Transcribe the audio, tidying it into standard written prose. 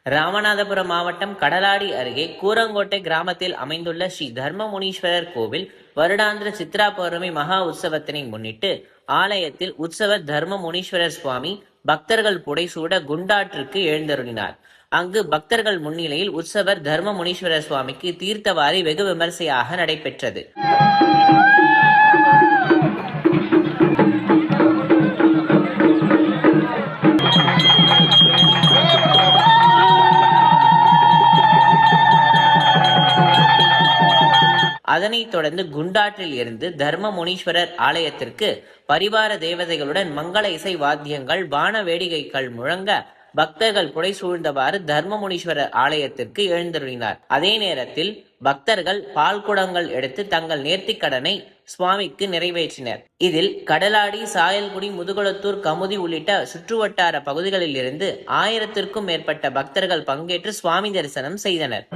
ராமநாதபுரம் மாவட்டம் கடலாடி அருகே கூரங்கோட்டை கிராமத்தில் அமைந்துள்ள ஸ்ரீ தர்மமுனீஸ்வரர் கோவில் வருடாந்திர சித்ரா பௌர்ணமி மகா உற்சவத்தினை முன்னிட்டு ஆலயத்தில் உற்சவர் தர்மமுனீஸ்வரர் சுவாமி பக்தர்கள் புடைசூட குண்டாற்றுக்கு எழுந்தருளினார். அங்கு பக்தர்கள் முன்னிலையில் உற்சவர் தர்மமுனீஸ்வரர் சுவாமிக்கு தீர்த்தவாரி வெகு விமர்சையாக நடைபெற்றது. அதனைத் தொடர்ந்து குண்டாற்றில் இருந்து தர்மமுனீஸ்வரர் ஆலயத்திற்கு பரிவார தேவதைகளுடன் மங்கள இசை வாத்தியங்கள் வான வேடிக்கைகள் முழங்க பக்தர்கள் புடை சூழ்ந்தவாறு தர்மமுனீஸ்வரர் ஆலயத்திற்கு எழுந்தருளினார். அதே நேரத்தில் பக்தர்கள் பால் குடங்கள் எடுத்து தங்கள் நேர்த்திக்கடனை சுவாமிக்கு நிறைவேற்றினர். இதில் கடலாடி, சாயல்குடி, முதுகுளத்தூர், கமுதி உள்ளிட்ட சுற்றுவட்டார பகுதிகளில் இருந்து 1000த்திற்கும் மேற்பட்ட பக்தர்கள் பங்கேற்று சுவாமி தரிசனம் செய்தனர்.